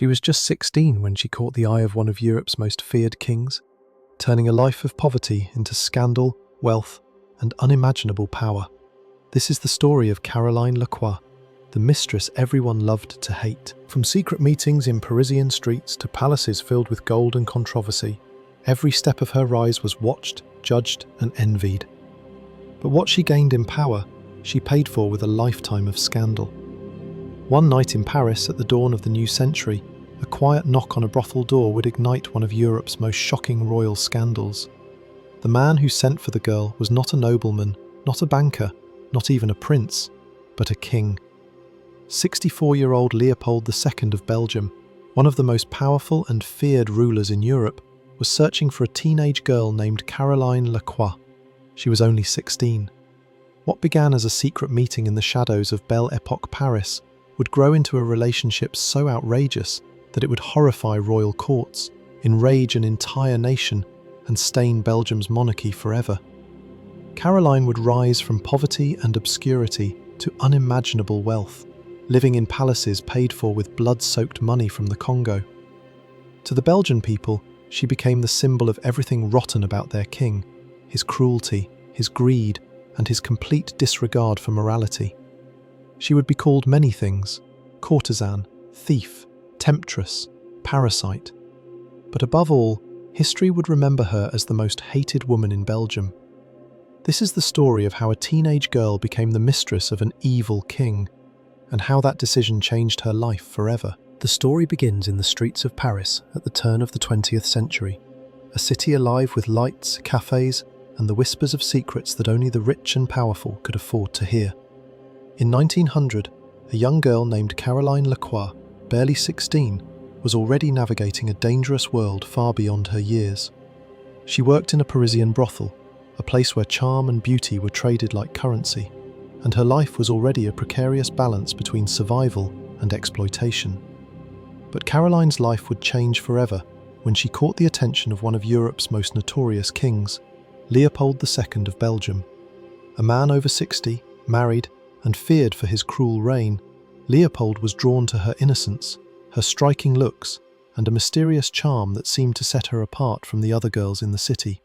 She was just 16 when she caught the eye of one of Europe's most feared kings, turning a life of poverty into scandal, wealth, and unimaginable power. This is the story of Caroline Lacroix, the mistress everyone loved to hate. From secret meetings in Parisian streets to palaces filled with gold and controversy, every step of her rise was watched, judged, and envied. But what she gained in power, she paid for with a lifetime of scandal. One night in Paris at the dawn of the new century, a quiet knock on a brothel door would ignite one of Europe's most shocking royal scandals. The man who sent for the girl was not a nobleman, not a banker, not even a prince, but a king. 64-year-old Leopold II of Belgium, one of the most powerful and feared rulers in Europe, was searching for a teenage girl named Caroline Lacroix. She was only 16. What began as a secret meeting in the shadows of Belle Epoque Paris would grow into a relationship so outrageous that it would horrify royal courts, enrage an entire nation, and stain Belgium's monarchy forever. Caroline would rise from poverty and obscurity to unimaginable wealth, living in palaces paid for with blood-soaked money from the Congo. To the Belgian people, she became the symbol of everything rotten about their king, his cruelty, his greed, and his complete disregard for morality. She would be called many things: courtesan, thief, temptress, parasite. But above all, history would remember her as the most hated woman in Belgium. This is the story of how a teenage girl became the mistress of an evil king, and how that decision changed her life forever. The story begins in the streets of Paris at the turn of the 20th century, a city alive with lights, cafes, and the whispers of secrets that only the rich and powerful could afford to hear. In 1900, a young girl named Caroline Lacroix, barely 16, was already navigating a dangerous world far beyond her years. She worked in a Parisian brothel, a place where charm and beauty were traded like currency, and her life was already a precarious balance between survival and exploitation. But Caroline's life would change forever when she caught the attention of one of Europe's most notorious kings, Leopold II of Belgium. A man over 60, married, and feared for his cruel reign, Leopold was drawn to her innocence, her striking looks, and a mysterious charm that seemed to set her apart from the other girls in the city.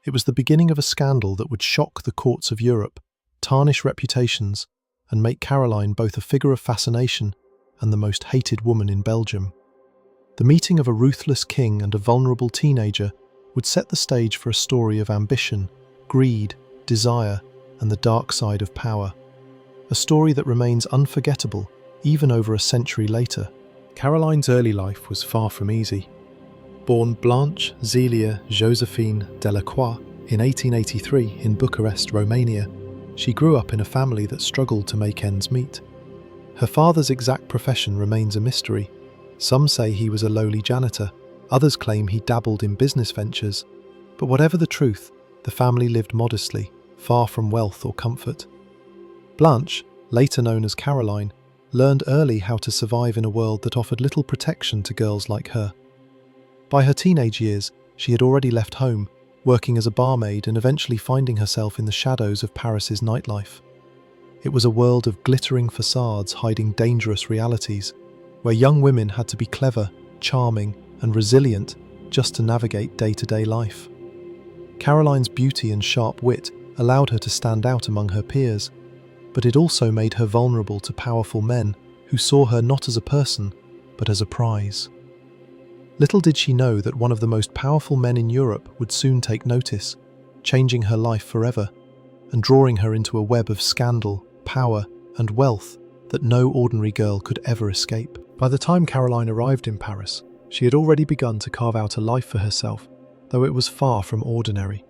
It was the beginning of a scandal that would shock the courts of Europe, tarnish reputations, and make Caroline both a figure of fascination and the most hated woman in Belgium. The meeting of a ruthless king and a vulnerable teenager would set the stage for a story of ambition, greed, desire, and the dark side of power. A story that remains unforgettable even over a century later. Caroline's early life was far from easy. Born Blanche Zelia Josephine Delacroix in 1883 in Bucharest, Romania, she grew up in a family that struggled to make ends meet. Her father's exact profession remains a mystery. Some say he was a lowly janitor, others claim he dabbled in business ventures. But whatever the truth, the family lived modestly, far from wealth or comfort. Blanche, later known as Caroline, learned early how to survive in a world that offered little protection to girls like her. By her teenage years, she had already left home, working as a barmaid and eventually finding herself in the shadows of Paris's nightlife. It was a world of glittering facades hiding dangerous realities, where young women had to be clever, charming, and resilient just to navigate day-to-day life. Caroline's beauty and sharp wit allowed her to stand out among her peers, but it also made her vulnerable to powerful men who saw her not as a person, but as a prize. Little did she know that one of the most powerful men in Europe would soon take notice, changing her life forever, and drawing her into a web of scandal, power, and wealth that no ordinary girl could ever escape. By the time Caroline arrived in Paris, she had already begun to carve out a life for herself, though it was far from ordinary.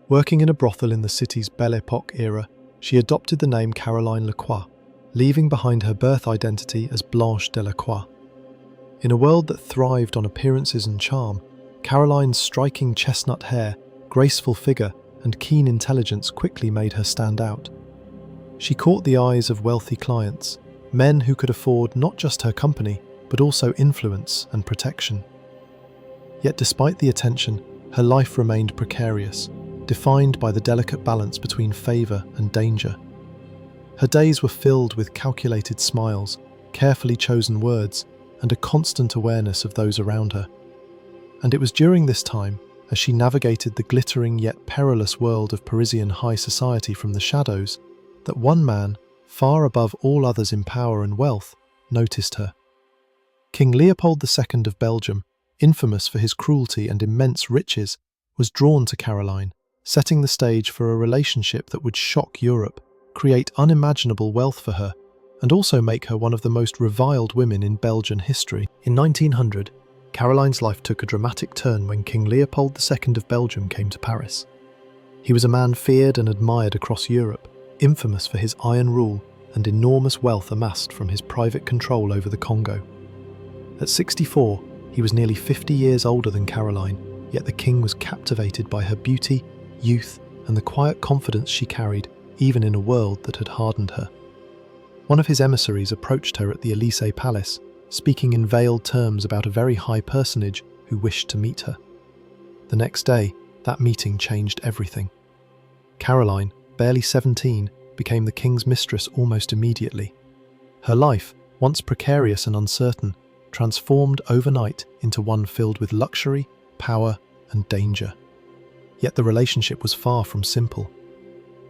Working in a brothel in the city's Belle Epoque era, she adopted the name Caroline Lacroix, leaving behind her birth identity as Blanche Delacroix. In a world that thrived on appearances and charm, Caroline's striking chestnut hair, graceful figure, and keen intelligence quickly made her stand out. She caught the eyes of wealthy clients, men who could afford not just her company, but also influence and protection. Yet despite the attention, her life remained precarious, defined by the delicate balance between favour and danger. Her days were filled with calculated smiles, carefully chosen words, and a constant awareness of those around her. And it was during this time, as she navigated the glittering yet perilous world of Parisian high society from the shadows, that one man, far above all others in power and wealth, noticed her. King Leopold II of Belgium, infamous for his cruelty and immense riches, was drawn to Caroline, setting the stage for a relationship that would shock Europe, create unimaginable wealth for her, and also make her one of the most reviled women in Belgian history. In 1900, Caroline's life took a dramatic turn when King Leopold II of Belgium came to Paris. He was a man feared and admired across Europe, infamous for his iron rule and enormous wealth amassed from his private control over the Congo. At 64, he was nearly 50 years older than Caroline, yet the king was captivated by her beauty, youth, and the quiet confidence she carried, even in a world that had hardened her. One of his emissaries approached her at the Élysée Palace, speaking in veiled terms about a very high personage who wished to meet her. The next day, that meeting changed everything. Caroline, barely 17, became the king's mistress almost immediately. Her life, once precarious and uncertain, transformed overnight into one filled with luxury, power, and danger. Yet the relationship was far from simple.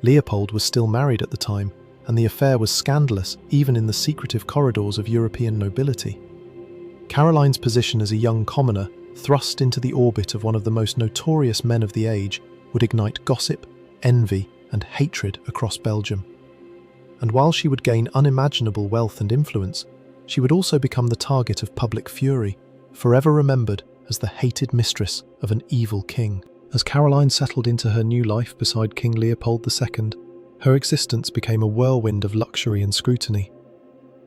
Leopold was still married at the time, and the affair was scandalous even in the secretive corridors of European nobility. Caroline's position as a young commoner, thrust into the orbit of one of the most notorious men of the age, would ignite gossip, envy, and hatred across Belgium. And while she would gain unimaginable wealth and influence, she would also become the target of public fury, forever remembered as the hated mistress of an evil king. As Caroline settled into her new life beside King Leopold II, her existence became a whirlwind of luxury and scrutiny.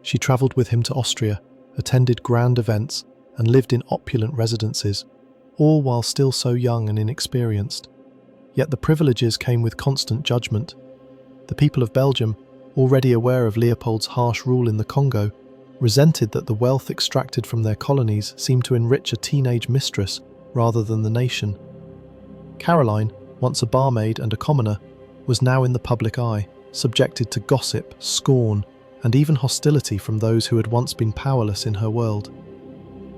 She travelled with him to Austria, attended grand events, and lived in opulent residences, all while still so young and inexperienced. Yet the privileges came with constant judgment. The people of Belgium, already aware of Leopold's harsh rule in the Congo, resented that the wealth extracted from their colonies seemed to enrich a teenage mistress rather than the nation. Caroline, once a barmaid and a commoner, was now in the public eye, subjected to gossip, scorn, and even hostility from those who had once been powerless in her world.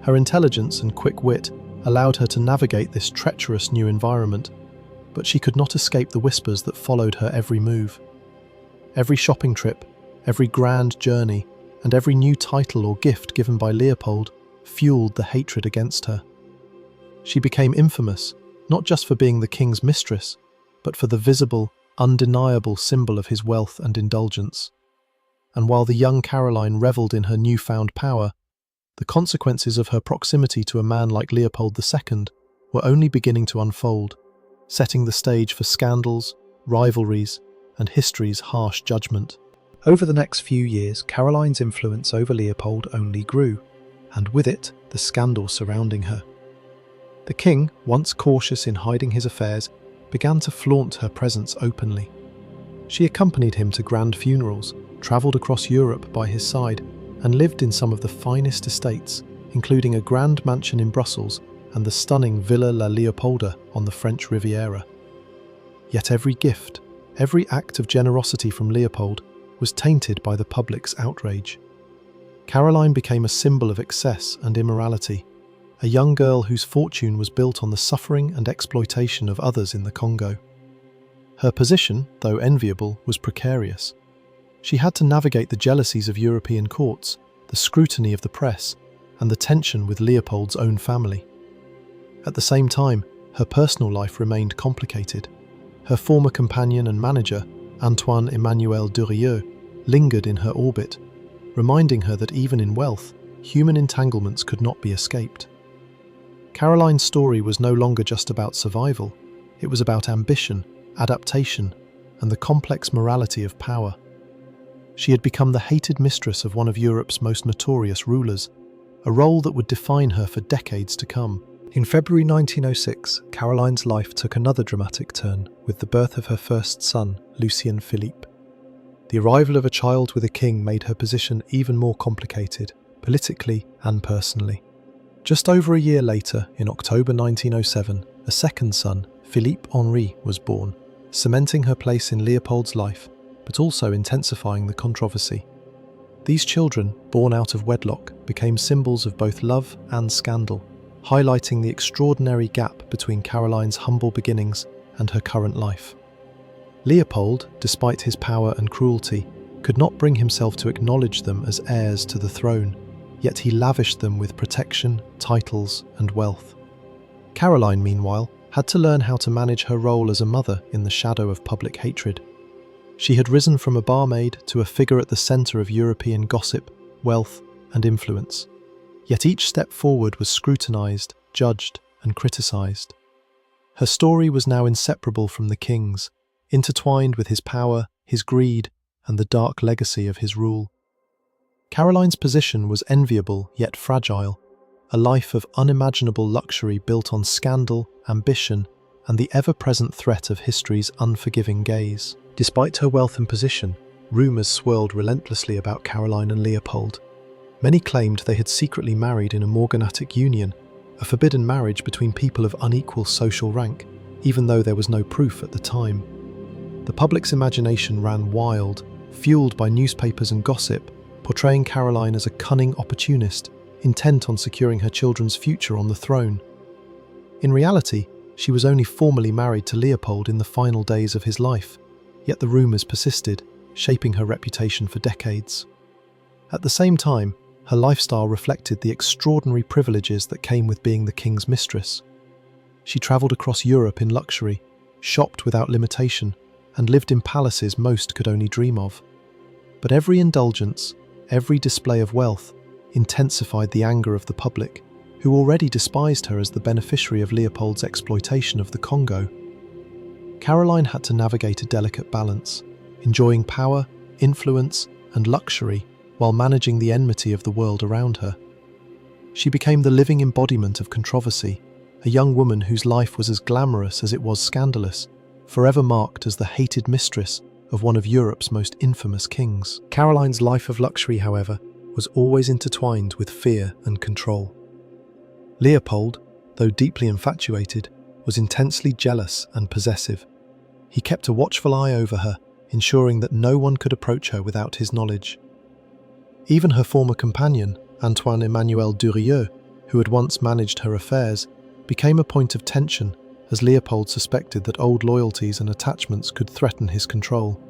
Her intelligence and quick wit allowed her to navigate this treacherous new environment, but she could not escape the whispers that followed her every move. Every shopping trip, every grand journey, and every new title or gift given by Leopold fueled the hatred against her. She became infamous, not just for being the king's mistress, but for the visible, undeniable symbol of his wealth and indulgence. And while the young Caroline revelled in her newfound power, the consequences of her proximity to a man like Leopold II were only beginning to unfold, setting the stage for scandals, rivalries, and history's harsh judgment. Over the next few years, Caroline's influence over Leopold only grew, and with it, the scandal surrounding her. The king, once cautious in hiding his affairs, began to flaunt her presence openly. She accompanied him to grand funerals, travelled across Europe by his side, and lived in some of the finest estates, including a grand mansion in Brussels and the stunning Villa La Leopolda on the French Riviera. Yet every gift, every act of generosity from Leopold was tainted by the public's outrage. Caroline became a symbol of excess and immorality, a young girl whose fortune was built on the suffering and exploitation of others in the Congo. Her position, though enviable, was precarious. She had to navigate the jealousies of European courts, the scrutiny of the press, and the tension with Leopold's own family. At the same time, her personal life remained complicated. Her former companion and manager, Antoine Emmanuel Durieux, lingered in her orbit, reminding her that even in wealth, human entanglements could not be escaped. Caroline's story was no longer just about survival, it was about ambition, adaptation, and the complex morality of power. She had become the hated mistress of one of Europe's most notorious rulers, a role that would define her for decades to come. In February 1906, Caroline's life took another dramatic turn with the birth of her first son, Lucien Philippe. The arrival of a child with a king made her position even more complicated, politically and personally. Just over a year later, in October 1907, a second son, Philippe Henri, was born, cementing her place in Leopold's life, but also intensifying the controversy. These children, born out of wedlock, became symbols of both love and scandal, highlighting the extraordinary gap between Caroline's humble beginnings and her current life. Leopold, despite his power and cruelty, could not bring himself to acknowledge them as heirs to the throne, yet he lavished them with protection, titles, and wealth. Caroline, meanwhile, had to learn how to manage her role as a mother in the shadow of public hatred. She had risen from a barmaid to a figure at the centre of European gossip, wealth, and influence. Yet each step forward was scrutinised, judged, and criticised. Her story was now inseparable from the king's, intertwined with his power, his greed, and the dark legacy of his rule. Caroline's position was enviable yet fragile, a life of unimaginable luxury built on scandal, ambition, and the ever-present threat of history's unforgiving gaze. Despite her wealth and position, rumours swirled relentlessly about Caroline and Leopold. Many claimed they had secretly married in a morganatic union, a forbidden marriage between people of unequal social rank, even though there was no proof at the time. The public's imagination ran wild, fueled by newspapers and gossip, portraying Caroline as a cunning opportunist, intent on securing her children's future on the throne. In reality, she was only formally married to Leopold in the final days of his life, yet the rumours persisted, shaping her reputation for decades. At the same time, her lifestyle reflected the extraordinary privileges that came with being the king's mistress. She travelled across Europe in luxury, shopped without limitation, and lived in palaces most could only dream of. But every indulgence, every display of wealth, intensified the anger of the public, who already despised her as the beneficiary of Leopold's exploitation of the Congo. Caroline had to navigate a delicate balance, enjoying power, influence, and luxury while managing the enmity of the world around her. She became the living embodiment of controversy, a young woman whose life was as glamorous as it was scandalous, forever marked as the hated mistress of one of Europe's most infamous kings. Caroline's life of luxury, however, was always intertwined with fear and control. Leopold, though deeply infatuated, was intensely jealous and possessive. He kept a watchful eye over her, ensuring that no one could approach her without his knowledge. Even her former companion, Antoine Emmanuel Durieux, who had once managed her affairs, became a point of tension as Leopold suspected that old loyalties and attachments could threaten his control.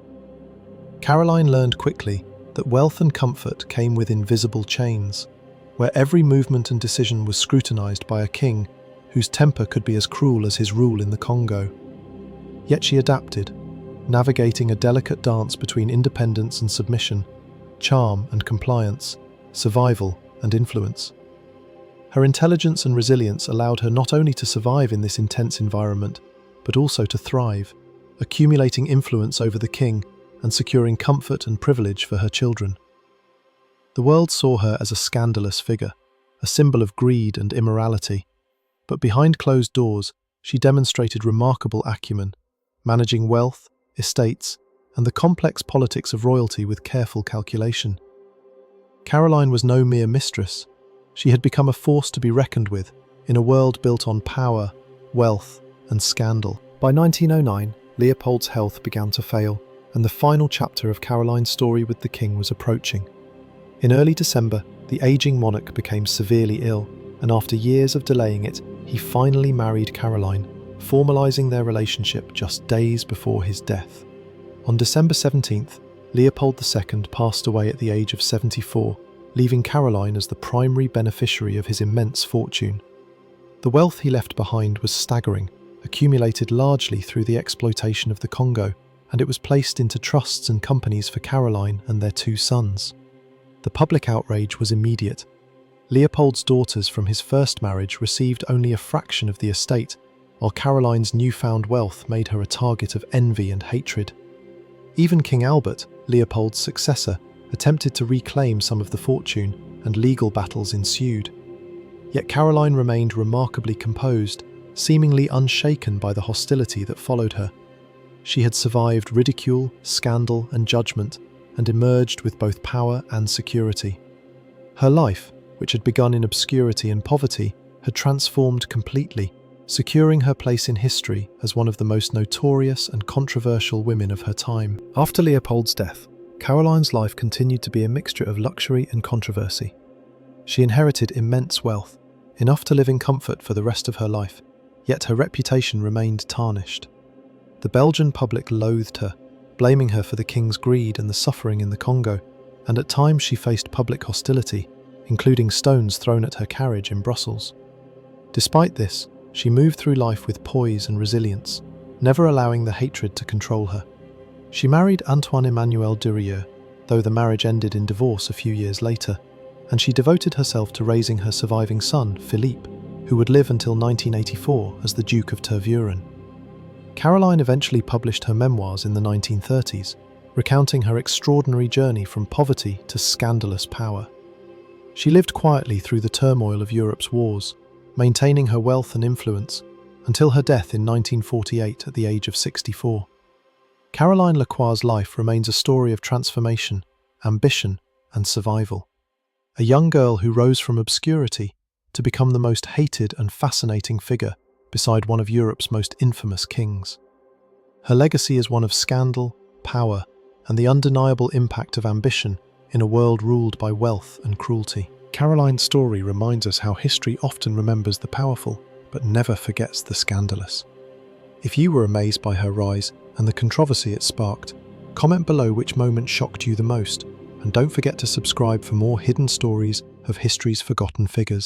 Caroline learned quickly that wealth and comfort came with invisible chains, where every movement and decision was scrutinized by a king whose temper could be as cruel as his rule in the Congo. Yet she adapted, navigating a delicate dance between independence and submission, charm and compliance, survival and influence. Her intelligence and resilience allowed her not only to survive in this intense environment, but also to thrive, accumulating influence over the king and securing comfort and privilege for her children. The world saw her as a scandalous figure, a symbol of greed and immorality, but behind closed doors, she demonstrated remarkable acumen, managing wealth, estates, and the complex politics of royalty with careful calculation. Caroline was no mere mistress. She had become a force to be reckoned with in a world built on power, wealth, and scandal. By 1909, Leopold's health began to fail, and the final chapter of Caroline's story with the king was approaching. In early December, the aging monarch became severely ill, and after years of delaying it, he finally married Caroline, formalising their relationship just days before his death. On December 17th, Leopold II passed away at the age of 74, leaving Caroline as the primary beneficiary of his immense fortune. The wealth he left behind was staggering, accumulated largely through the exploitation of the Congo, and it was placed into trusts and companies for Caroline and their two sons. The public outrage was immediate. Leopold's daughters from his first marriage received only a fraction of the estate, while Caroline's newfound wealth made her a target of envy and hatred. Even King Albert, Leopold's successor, attempted to reclaim some of the fortune, and legal battles ensued. Yet Caroline remained remarkably composed, seemingly unshaken by the hostility that followed her. She had survived ridicule, scandal, and judgment, and emerged with both power and security. Her life, which had begun in obscurity and poverty, had transformed completely, securing her place in history as one of the most notorious and controversial women of her time. After Leopold's death, Caroline's life continued to be a mixture of luxury and controversy. She inherited immense wealth, enough to live in comfort for the rest of her life, yet her reputation remained tarnished. The Belgian public loathed her, blaming her for the king's greed and the suffering in the Congo, and at times she faced public hostility, including stones thrown at her carriage in Brussels. Despite this, she moved through life with poise and resilience, never allowing the hatred to control her. She married Antoine-Emmanuel Durieux, though the marriage ended in divorce a few years later, and she devoted herself to raising her surviving son, Philippe, who would live until 1984 as the Duke of Tervuren. Caroline eventually published her memoirs in the 1930s, recounting her extraordinary journey from poverty to scandalous power. She lived quietly through the turmoil of Europe's wars, maintaining her wealth and influence, until her death in 1948 at the age of 64. Caroline Lacroix's life remains a story of transformation, ambition, and survival. A young girl who rose from obscurity to become the most hated and fascinating figure beside one of Europe's most infamous kings. Her legacy is one of scandal, power, and the undeniable impact of ambition in a world ruled by wealth and cruelty. Caroline's story reminds us how history often remembers the powerful, but never forgets the scandalous. If you were amazed by her rise and the controversy it sparked, comment below which moment shocked you the most, and don't forget to subscribe for more hidden stories of history's forgotten figures.